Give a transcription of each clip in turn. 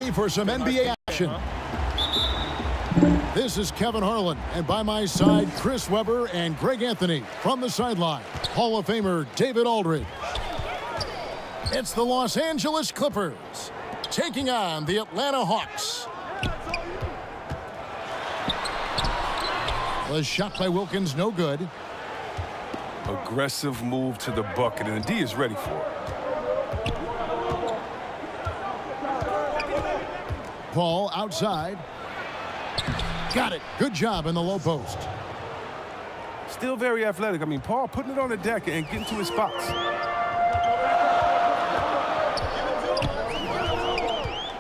ready for some NBA action. This is Kevin Harlan, and by my side, Chris Webber and Greg Anthony. From the sideline, Hall of Famer David Aldridge. It's the Los Angeles Clippers taking on the Atlanta Hawks. The shot by Wilkins, no good. Aggressive move to the bucket, and the D is ready for it. Paul outside. Got it. Good job in the low post. Still very athletic. I mean, Paul putting it on the deck and getting to his spots.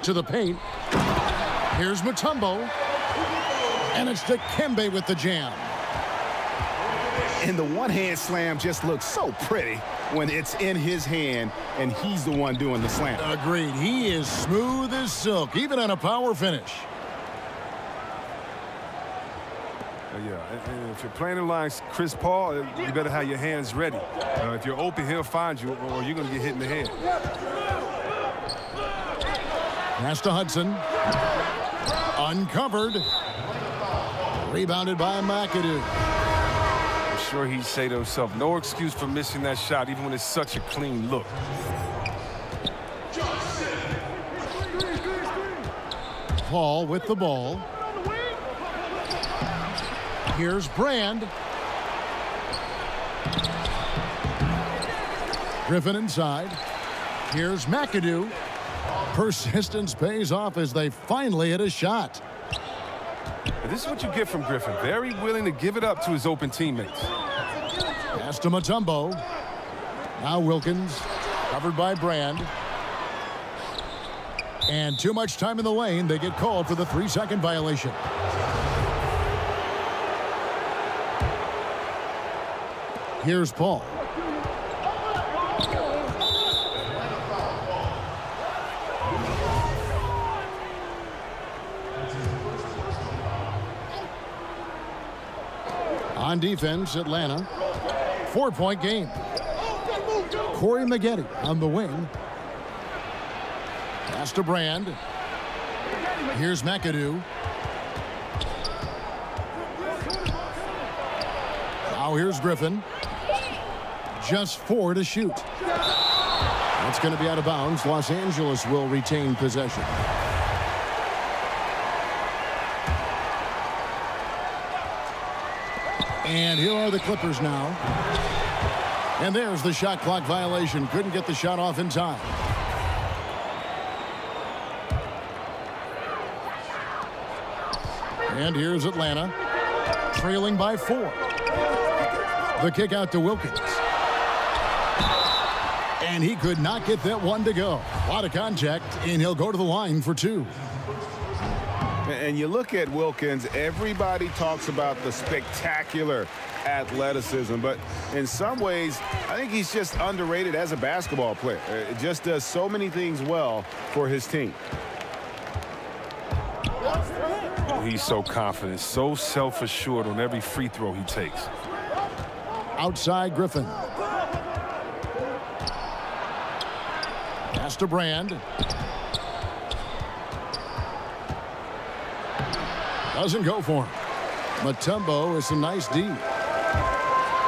To the paint. Here's Mutombo. And it's Dikembe with the jam. And the one-hand slam just looks so pretty when it's in his hand and he's the one doing the slam. Agreed. He is smooth as silk, even on a power finish. Yeah, and if you're playing the lines, Chris Paul, you better have your hands ready. If you're open, he'll find you, or you're going to get hit in the head. Pass to Hudson. Uncovered. Rebounded by McAdoo. I'm sure he'd say to himself, no excuse for missing that shot, even when it's such a clean look. Paul with the ball. Here's Brand. Griffin inside. Here's McAdoo. Persistence pays off as they finally hit a shot. And this is what you get from Griffin. Very willing to give it up to his open teammates. Pass to Mutombo. Now Wilkins. Covered by Brand. And too much time in the lane. They get called for the 3-second violation. Here's Paul. On defense, Atlanta. 4-point game. Corey Maggette on the wing. Pass to Brand. Here's McAdoo. Now here's Griffin. Just 4 to shoot. That's going to be out of bounds. Los Angeles will retain possession. And here are the Clippers now. And there's the shot clock violation. Couldn't get the shot off in time. And here's Atlanta, trailing by 4. The kick out to Wilkins. And he could not get that one to go. A lot of contact, and he'll go to the line for 2. And you look at Wilkins, everybody talks about the spectacular athleticism, but in some ways, I think he's just underrated as a basketball player. It just does so many things well for his team. He's so confident, so self-assured on every free throw he takes. Outside Griffin. Pass to Brand. Doesn't go for him. Mutombo is a nice D.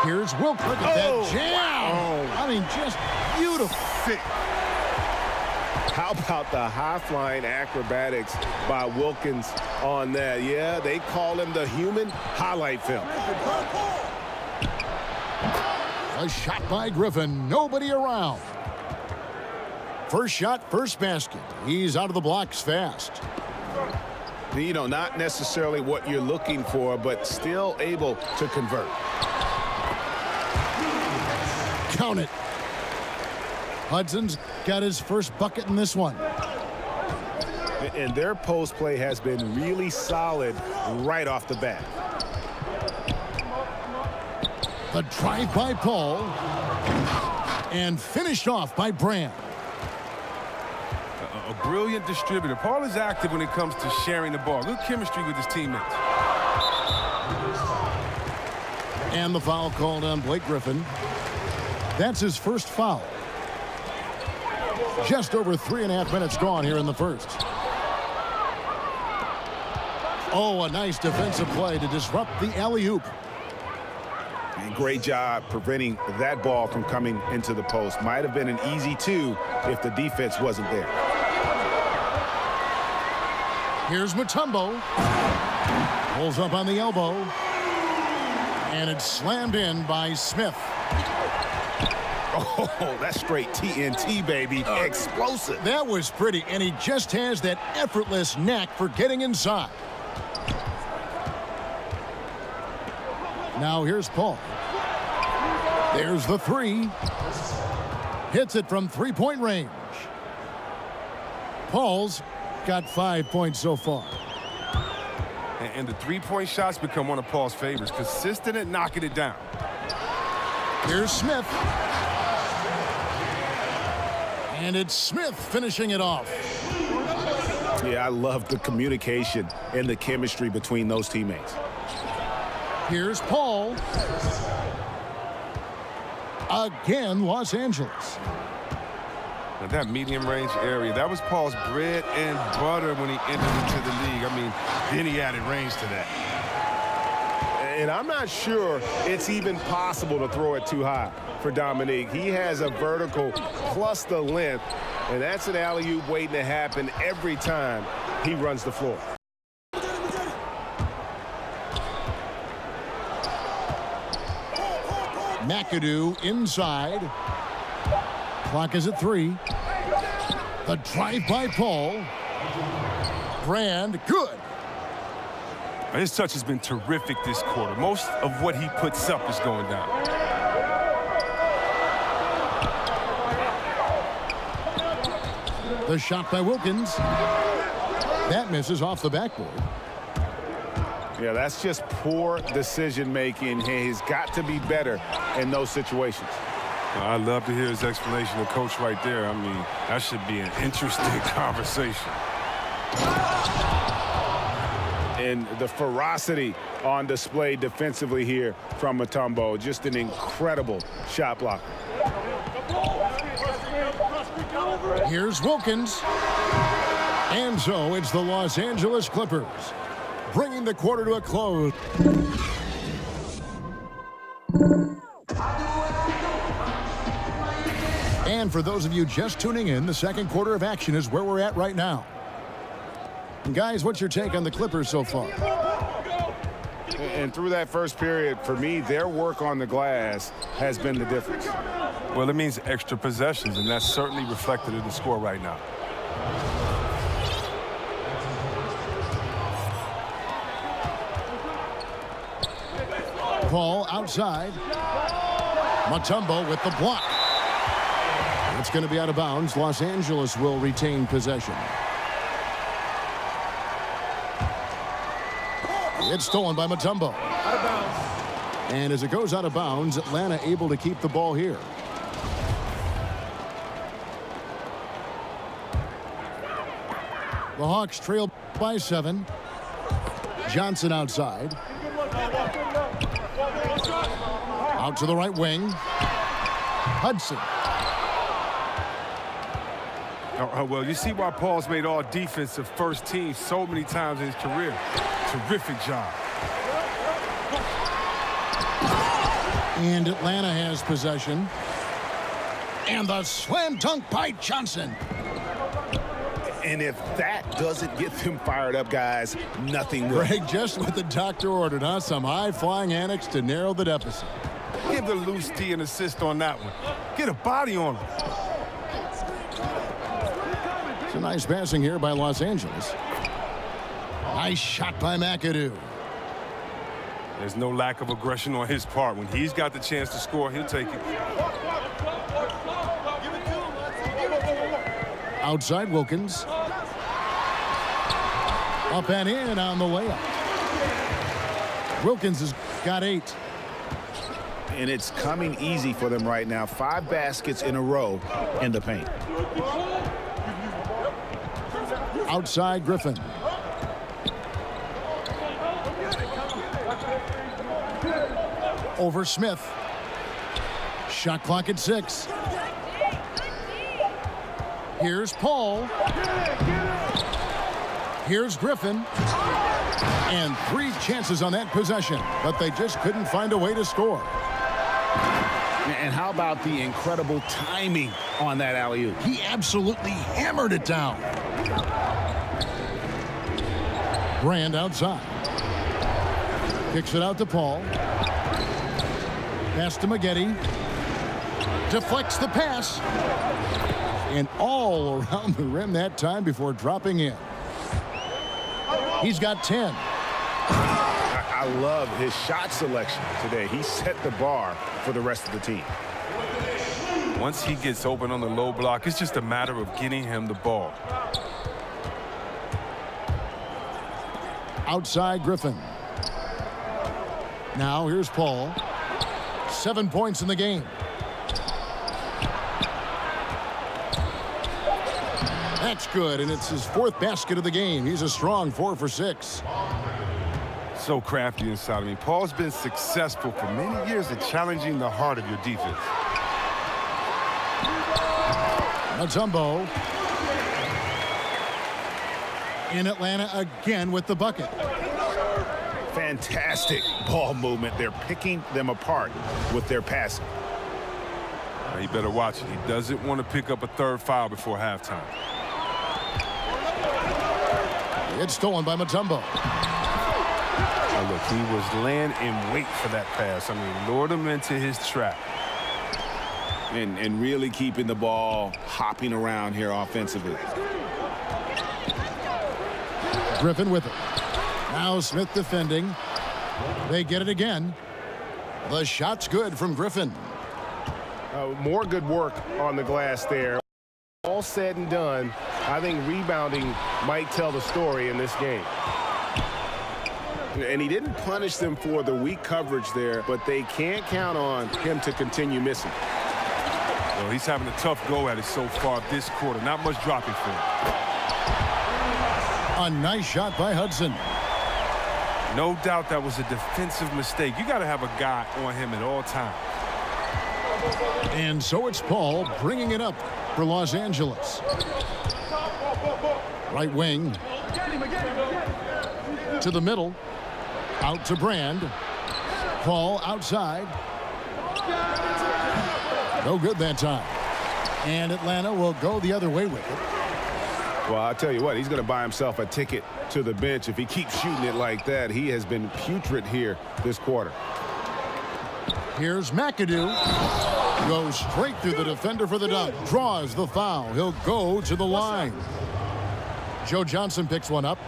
Here's Wilkins. Look at that jam. I mean, just beautiful. How about the high-flying acrobatics by Wilkins on that? Yeah, they call him the human highlight film. A shot by Griffin. Nobody around. First shot, first basket. He's out of the blocks fast. You know, not necessarily what you're looking for, but still able to convert. Count it. Hudson's got his first bucket in this one. And their post play has been really solid right off the bat. The drive by Paul. And finished off by Brand. A brilliant distributor. Paul is active when it comes to sharing the ball. Good chemistry with his teammates. And the foul called on Blake Griffin. That's his first foul. Just over 3.5 minutes gone here in the first. Oh, a nice defensive play to disrupt the alley-oop. And great job preventing that ball from coming into the post. Might have been an easy two if the defense wasn't there. Here's Mutombo. Pulls up on the elbow. And it's slammed in by Smith. Oh, that's straight TNT, baby. Explosive. That was pretty, and he just has that effortless knack for getting inside. Now here's Paul. There's the three. Hits it from three-point range. Paul's got 5 points so far. And the three-point shots become one of Paul's favorites. Consistent at knocking it down. Here's Smith. And it's Smith finishing it off. Yeah, I love the communication and the chemistry between those teammates. Here's Paul. Again, Los Angeles. Now that medium range area, that was Paul's bread and butter when he entered into the league. I mean, then he added range to that. And I'm not sure it's even possible to throw it too high for Dominique. He has a vertical plus the length, and that's an alley-oop waiting to happen every time he runs the floor. McAdoo inside. Clock is at 3. The drive by Paul. Brand, good. His touch has been terrific this quarter. Most of what he puts up is going down. The shot by Wilkins. That misses off the backboard. Yeah, that's just poor decision-making. He's got to be better in those situations. I love to hear his explanation of coach right there. I mean, that should be an interesting conversation. And the ferocity on display defensively here from Mutombo. Just an incredible shot blocker. Here's Wilkins. And so it's the Los Angeles Clippers, bringing the quarter to a close. And for those of you just tuning in, the second quarter of action is where we're at right now. And guys, what's your take on the Clippers so far? And through that first period, for me, their work on the glass has been the difference. Well, it means extra possessions, and that's certainly reflected in the score right now. Paul outside. Mutombo with the block. It's going to be out of bounds. Los Angeles will retain possession. It's stolen by Mutombo. Out of bounds. And as it goes out of bounds, Atlanta able to keep the ball here. The Hawks trail by 7. Johnson outside. Out to the right wing. Hudson. Well, you see why Paul's made all defensive first team so many times in his career. Terrific job. And Atlanta has possession. And the slam dunk by Johnson. And if that doesn't get them fired up, guys, nothing will. Greg, just what the doctor ordered, huh? Some high-flying annex to narrow the deficit. Give the loose D an assist on that one. Get a body on him. It's a nice passing here by Los Angeles. Nice shot by McAdoo. There's no lack of aggression on his part. When he's got the chance to score, he'll take it. Outside Wilkins. Up and in on the layup. Wilkins has got 8. And it's coming easy for them right now. 5 baskets in a row in the paint. Outside Griffin. Over Smith. Shot clock at 6. Here's Paul. Here's Griffin. And 3 chances on that possession, but they just couldn't find a way to score. And how about the incredible timing on that alley-oop? He absolutely hammered it down. Brand outside. Kicks it out to Paul. Pass to Maggette. Deflects the pass. And all around the rim that time before dropping in. He's got 10. I love his shot selection today. He set the bar for the rest of the team. Once he gets open on the low block, it's just a matter of getting him the ball. Outside Griffin. Now here's Paul. 7 points in the game. That's good, and it's his 4th basket of the game. He's a strong 4 for 6. So crafty inside of me. Paul's been successful for many years at challenging the heart of your defense. Mutombo. In Atlanta again with the bucket. Fantastic ball movement. They're picking them apart with their passing. Now, you better watch it. He doesn't want to pick up a 3rd foul before halftime. It's stolen by Mutombo. Oh, look, he was laying in wait for that pass. I mean, lured him into his trap. And really keeping the ball hopping around here offensively. Griffin with it. Now Smith defending. They get it again. The shot's good from Griffin. More good work on the glass there. All said and done, I think rebounding might tell the story in this game. And he didn't punish them for the weak coverage there, but they can't count on him to continue missing. Well, he's having a tough go at it so far this quarter. Not much dropping for him. A nice shot by Hudson. No doubt that was a defensive mistake. You got to have a guy on him at all times. And so it's Paul bringing it up for Los Angeles. Right wing. To the middle. Out to Brand. Paul outside. No good that time. And Atlanta will go the other way with it. Well, I'll tell you what, he's going to buy himself a ticket to the bench if he keeps shooting it like that. He has been putrid here this quarter. Here's McAdoo. Goes straight through the defender for the dunk. Draws the foul. He'll go to the line. Joe Johnson picks one up.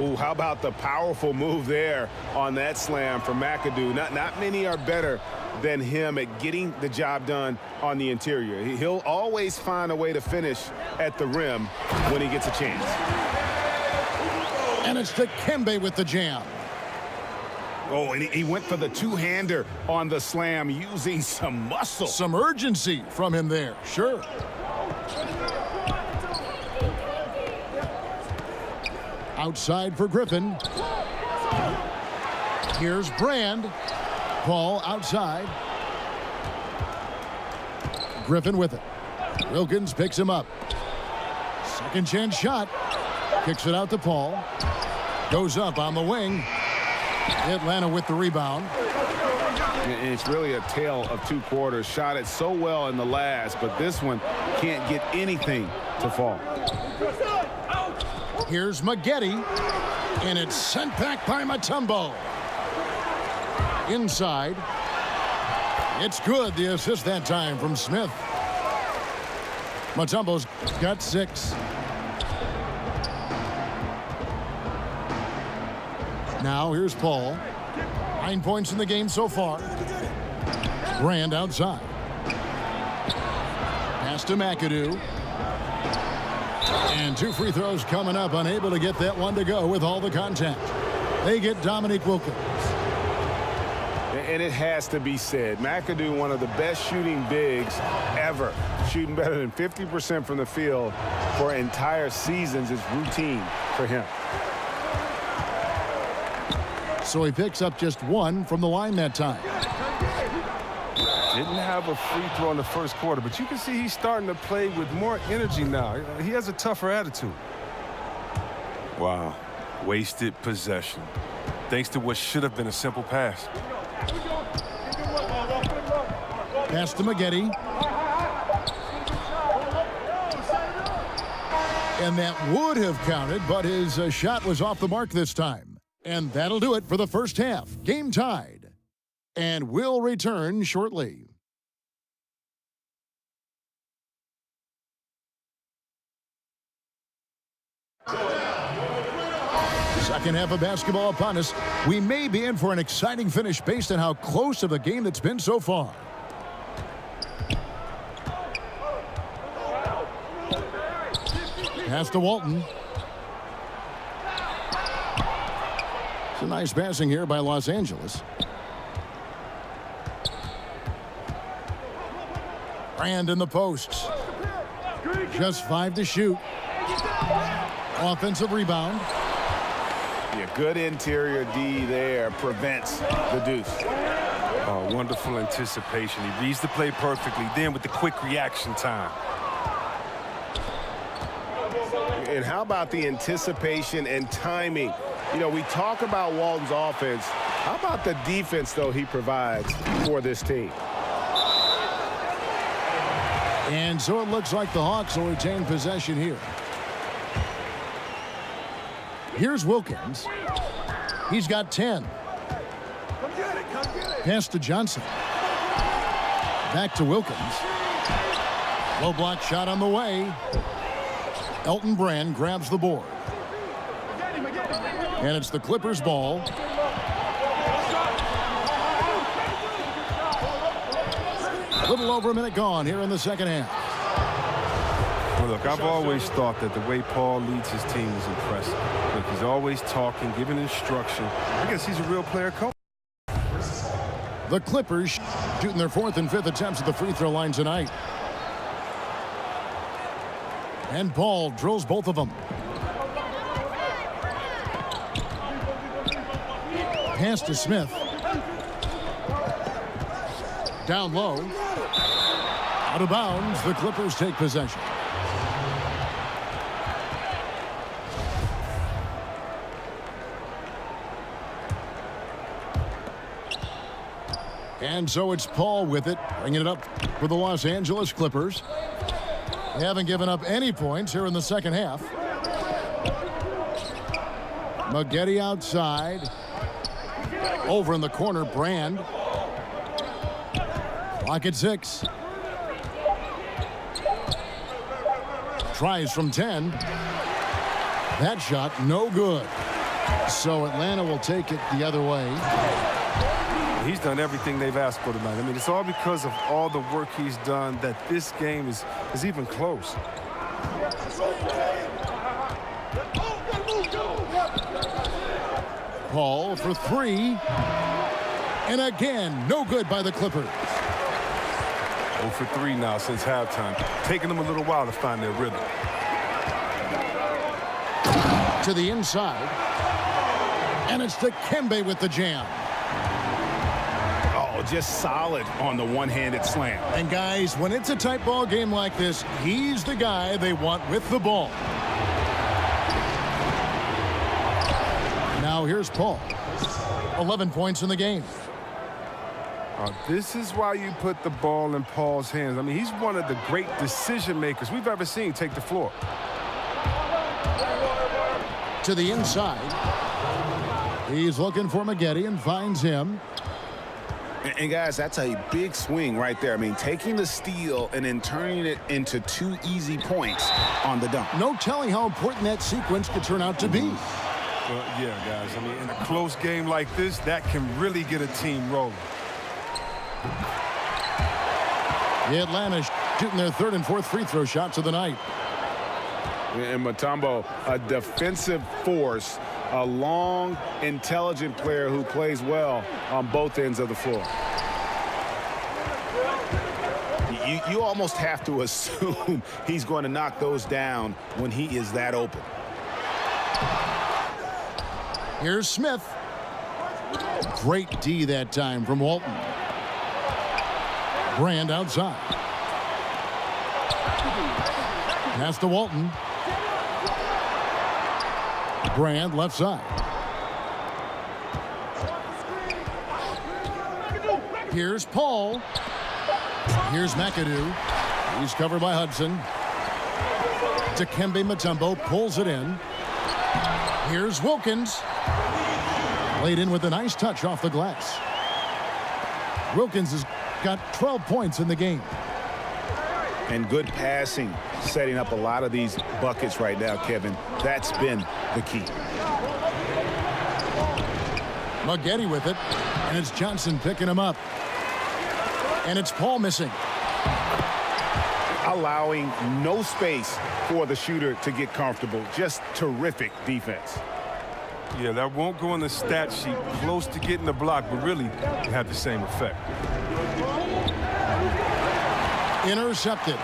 Oh, how about the powerful move there on that slam from McAdoo. Not many are better than him at getting the job done on the interior. He'll always find a way to finish at the rim when he gets a chance. And it's Dikembe with the jam. Oh, and he went for the two-hander on the slam using some muscle. Some urgency from him there, sure. Outside for Griffin. Here's Brand. Paul outside. Griffin with it. Wilkins picks him up. Second chance shot. Kicks it out to Paul. Goes up on the wing. Atlanta with the rebound. And it's really a tale of two quarters. Shot it so well in the last, but this one can't get anything to fall. Here's Maggette. And it's sent back by Mutombo. Inside. It's good. The assist that time from Smith. Mutombo's got 6. Now here's Paul. 9 points in the game so far. Brand outside. Pass to McAdoo. And 2 free throws coming up. Unable to get that one to go with all the contact. They get Dominique Wilkins. And it has to be said, McAdoo, one of the best shooting bigs ever. Shooting better than 50% from the field for entire seasons is routine for him. So he picks up just 1 from the line that time. Didn't have a free throw in the first quarter, but you can see he's starting to play with more energy now. He has a tougher attitude. Wow. Wasted possession, thanks to what should have been a simple pass. Pass to Maggette. And that would have counted, but his shot was off the mark this time. And that'll do it for the first half. Game tied. And we'll return shortly. Second half of basketball upon us. We may be in for an exciting finish based on how close of a game that's been so far. Pass to Walton. It's a nice passing here by Los Angeles. Brand in the posts. Just 5 to shoot. Offensive rebound. Yeah, good interior D there prevents the deuce. Wonderful anticipation. He reads the play perfectly. Then with the quick reaction time. And how about the anticipation and timing? You know, we talk about Walton's offense. How about the defense, though, he provides for this team? And so it looks like the Hawks will retain possession here. Here's Wilkins. He's got 10. Pass to Johnson. Back to Wilkins. Low block shot on the way. Elton Brand grabs the board. And it's the Clippers' ball. A little over a minute gone here in the second half. Well, look, I've always thought that the way Paul leads his team is impressive. Look, he's always talking, giving instruction. I guess he's a real player coach. The Clippers shooting their 4th and 5th attempts at the free throw line tonight. And Paul drills both of them. Pass to Smith. Down low. Out of bounds. The Clippers take possession. And so it's Paul with it, bringing it up for the Los Angeles Clippers. They haven't given up any points here in the second half. Maggette outside. Over in the corner, Brand. Clock at 6. Tries from 10. That shot, no good. So Atlanta will take it the other way. He's done everything they've asked for tonight. I mean, it's all because of all the work he's done that this game is even close. Paul for 3. And again, no good by the Clippers. 0 for 3 now since halftime. Taking them a little while to find their rhythm. To the inside. And it's Dikembe with the jam. Just solid on the one-handed slam. And guys, when it's a tight ball game like this, he's the guy they want with the ball. Now here's Paul. 11 points in the game. This is why you put the ball in Paul's hands. I mean, he's one of the great decision makers we've ever seen take the floor. To the inside. He's looking for Maggette and finds him. And guys, that's a big swing right there. I mean, taking the steal and then turning it into 2 easy points on the dunk. No telling how important that sequence could turn out to be. Well, yeah, guys. I mean, in a close game like this, that can really get a team rolling. The Atlanta shooting their 3rd and 4th free throw shots of the night. And Mutombo, a defensive force, a long, intelligent player who plays well on both ends of the floor. You almost have to assume he's going to knock those down when he is that open. Here's Smith. Great D that time from Walton. Brand outside. Pass to Walton. Brand left side. Here's Paul. Here's McAdoo. He's covered by Hudson. Dikembe Mutombo pulls it in. Here's Wilkins. Laid in with a nice touch off the glass. Wilkins has got 12 points in the game. And good passing, setting up a lot of these buckets right now, Kevin. That's been the key. Maggette with it, and it's Johnson picking him up. And it's Paul missing. Allowing no space for the shooter to get comfortable. Just terrific defense. Yeah, that won't go in the stat sheet. Close to getting the block, but really it had the same effect. Intercepted.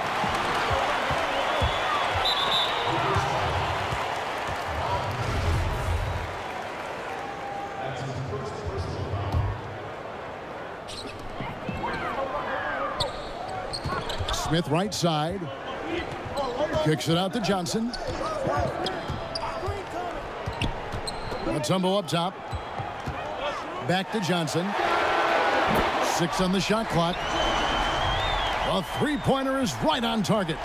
Smith right side. Kicks it out to Johnson. Mutombo up top. Back to Johnson. 6 on the shot clock. A three-pointer is right on target.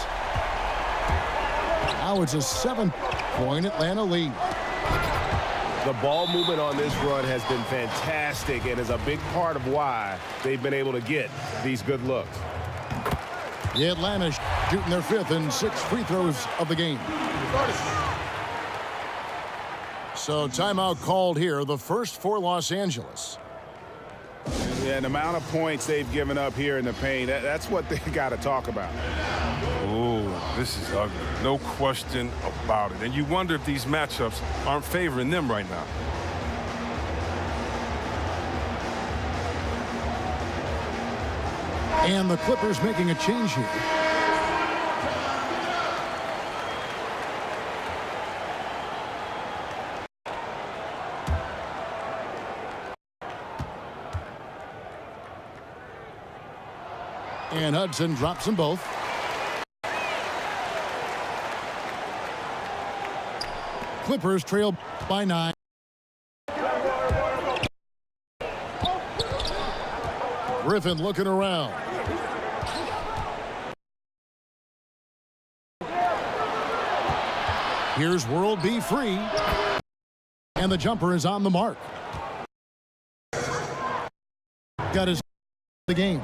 Now it's a 7-point Atlanta lead. The ball movement on this run has been fantastic and is a big part of why they've been able to get these good looks. The Atlanta shooting their 5th and 6th free throws of the game. So timeout called here, the first for Los Angeles. Yeah, and the amount of points they've given up here in the paint, that's what they got to talk about. Oh, this is ugly. No question about it. And you wonder if these matchups aren't favoring them right now. And the Clippers making a change here. And Hudson drops them both. Clippers trail by 9. Griffin looking around. Here's World B free. And the jumper is on the mark. Got his the game.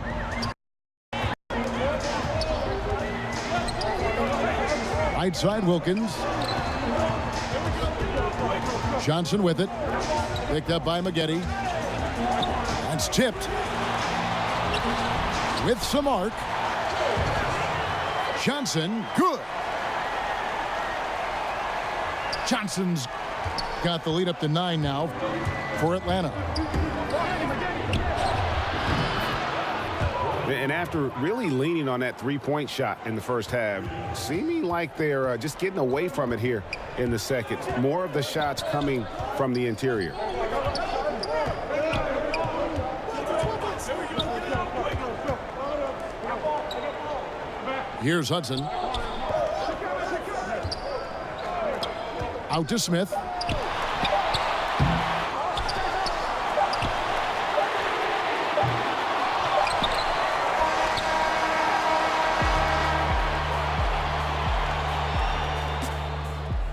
Right side Wilkins. Johnson with it. Picked up by Maggette. That's tipped. With some arc. Johnson, good. Johnson's got the lead up to 9 now for Atlanta. And after really leaning on that three-point shot in the first half, seeming like they're just getting away from it here in the second. More of the shots coming from the interior. Here's Hudson. Out to Smith.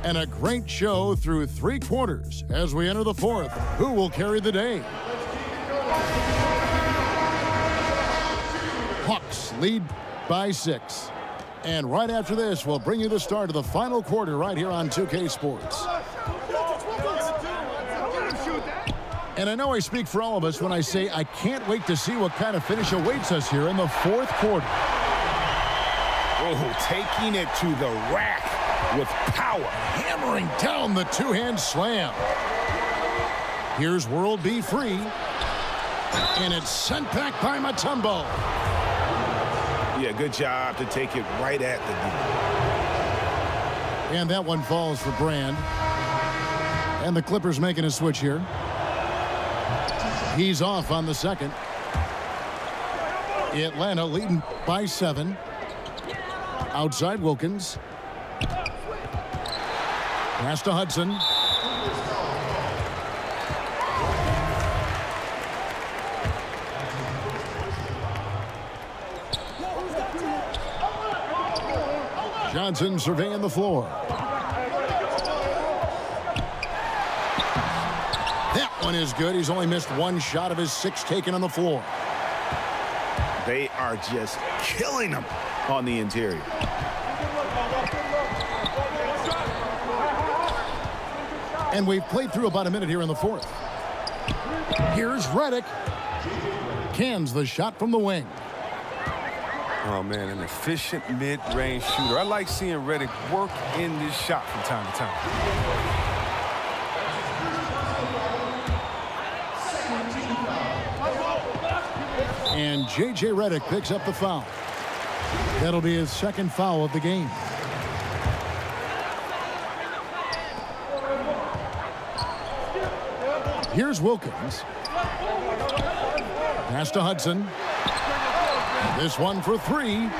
And a great show through 3 quarters as we enter the 4th. Who will carry the day? Hawks lead by 6. And right after this, we'll bring you the start of the final quarter right here on 2K Sports. And I know I speak for all of us when I say I can't wait to see what kind of finish awaits us here in the 4th quarter. Oh, taking it to the rack with power. Hammering down the two-hand slam. Here's World B free. And it's sent back by Mutombo. Yeah, good job to take it right at the D. And that one falls for Brand. And the Clippers making a switch here. He's off on the second. Atlanta leading by 7. Outside Wilkins. Pass to Hudson. Johnson surveying the floor. That one is good. He's only missed one shot of his 6 taken on the floor. They are just killing him on the interior. And we've played through about a minute here in the fourth. Here's Redick. Cans the shot from the wing. Oh, man, an efficient mid-range shooter. I like seeing Redick work in this shot from time to time. And J.J. Redick picks up the foul. That'll be his 2nd foul of the game. Here's Wilkins. Pass to Hudson. This one for 3.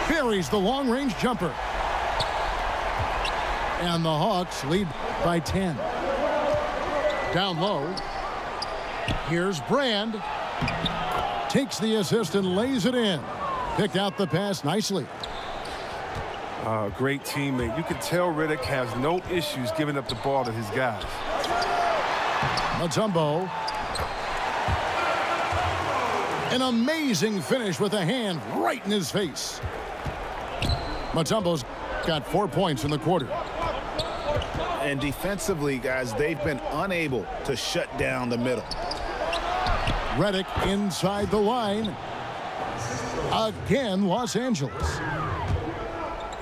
Buries the long-range jumper. And the Hawks lead by 10. Down low. Here's Brand. Takes the assist and lays it in. Picked out the pass nicely. Great teammate. You can tell Redick has no issues giving up the ball to his guys. Mutombo. An amazing finish with a hand right in his face. Mutombo's got 4 points in the quarter. And defensively, guys, they've been unable to shut down the middle. Redick inside the line. Again, Los Angeles.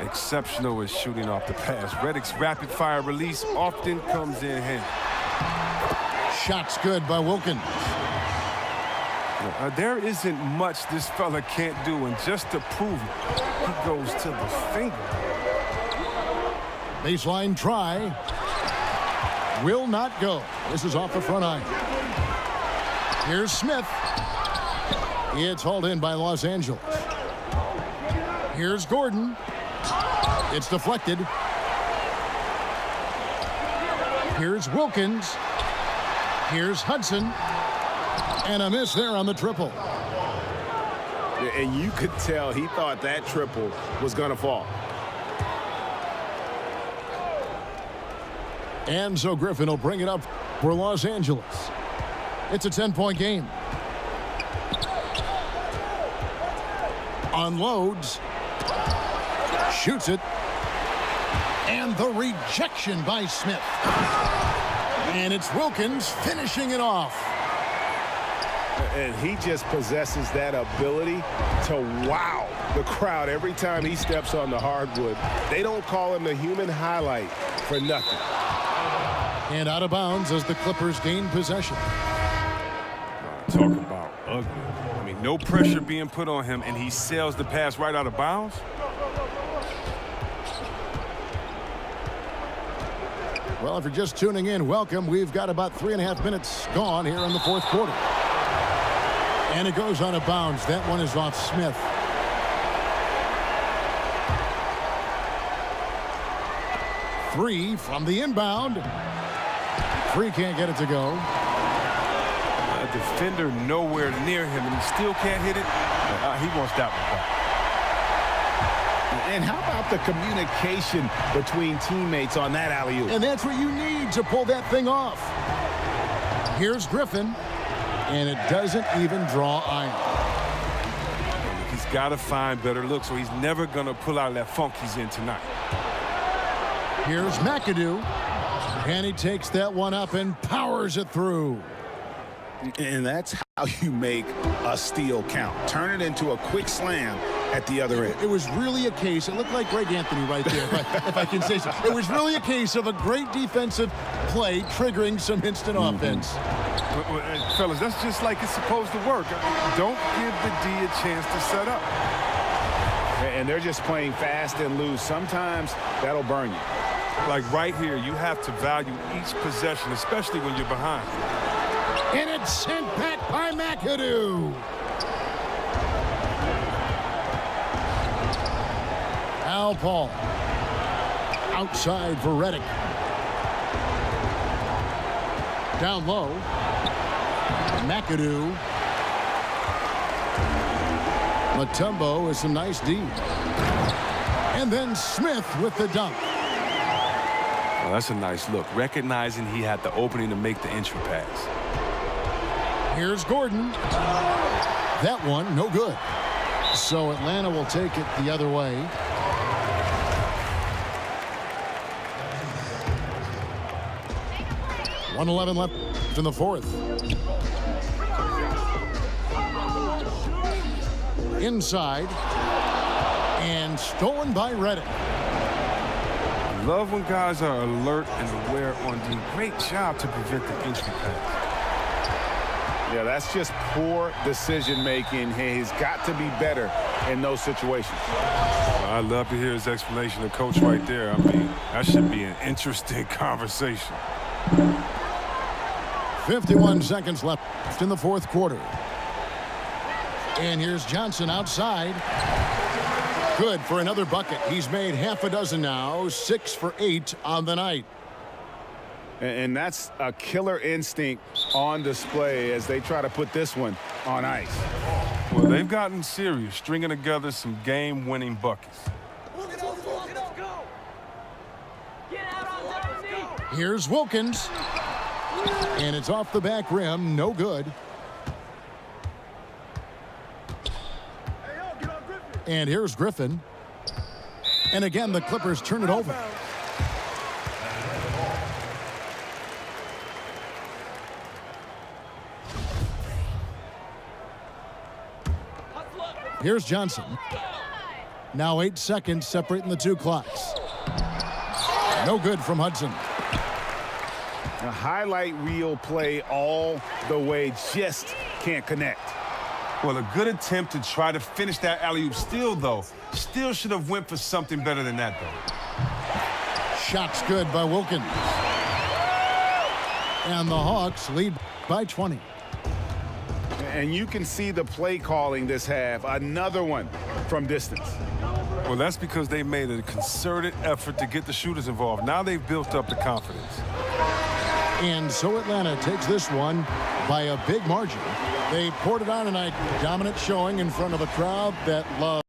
Exceptional at shooting off the pass. Redick's rapid-fire release often comes in handy. Shot's good by Wilkins. There isn't much this fella can't do, and just to prove it, he goes to the finger. Baseline try. Will not go. This is off the front iron. Here's Smith. It's hauled in by Los Angeles. Here's Gordon. It's deflected. Here's Wilkins. Here's Hudson. And a miss there on the triple. And you could tell he thought that triple was going to fall. And so Griffin will bring it up for Los Angeles. It's a 10-point game. Unloads. Shoots it. And the rejection by Smith. And it's Wilkins finishing it off. And he just possesses that ability to wow the crowd every time he steps on the hardwood. They don't call him the human highlight for nothing. And out of bounds as the Clippers gain possession. Talk about ugly. I mean, no pressure being put on him, and he sails the pass right out of bounds. Well, if you're just tuning in, welcome. We've got about 3.5 minutes gone here in the fourth quarter. And it goes out of bounds. That one is off Smith. Three from the inbound. Free can't get it to go. A defender nowhere near him, and he still can't hit it. He wants that one back. And how about the communication between teammates on that alley-oop? And that's what you need to pull that thing off. Here's Griffin. And it doesn't even draw iron. He's got to find better looks, or he's never going to pull out that funk he's in tonight. Here's McAdoo. And he takes that one up and powers it through. And that's how you make a steal count. Turn it into a quick slam at the other end. It was really a case. It looked like Greg Anthony right there, if I can say so. It was really a case of a great defensive play triggering some instant offense. Fellas, that's just like it's supposed to work. Don't give the D a chance to set up. And they're just playing fast and loose. Sometimes that'll burn you. Like right here, you have to value each possession, especially when you're behind. And it's sent back by McAdoo. Al Paul. Outside for Redick. Down low. McAdoo. Mutombo is some nice D. And then Smith with the dunk. Well, that's a nice look, recognizing he had the opening to make the entry pass. Here's Gordon. That one, no good. So Atlanta will take it the other way. .111 left in the fourth. Inside. And stolen by Reddick. Love when guys are alert and aware on doing great job to prevent the entry pass. Yeah, that's just poor decision-making. He's got to be better in those situations. I'd love to hear his explanation of coach right there. I mean, that should be an interesting conversation. 51 seconds left in the fourth quarter. And here's Johnson outside. Good for another bucket. He's made half a dozen now, 6 for 8 on the night. And that's a killer instinct on display as they try to put this one on ice. Well, they've gotten serious, stringing together some game-winning buckets. Here's Wilkins. And it's off the back rim, no good. And here's Griffin. And again, the Clippers turn it over. Here's Johnson. Now 8 seconds separating the two clocks. No good from Hudson. A highlight reel play all the way, just can't connect. Well, a good attempt to try to finish that alley-oop still should have went for something better than that, though. Shot's good by Wilkins. And the Hawks lead by 20. And you can see the play calling this half. Another one from distance. Well, that's because they made a concerted effort to get the shooters involved. Now they've built up the confidence. And so Atlanta takes this one by a big margin. They poured it on tonight. Dominant showing in front of a crowd that loves.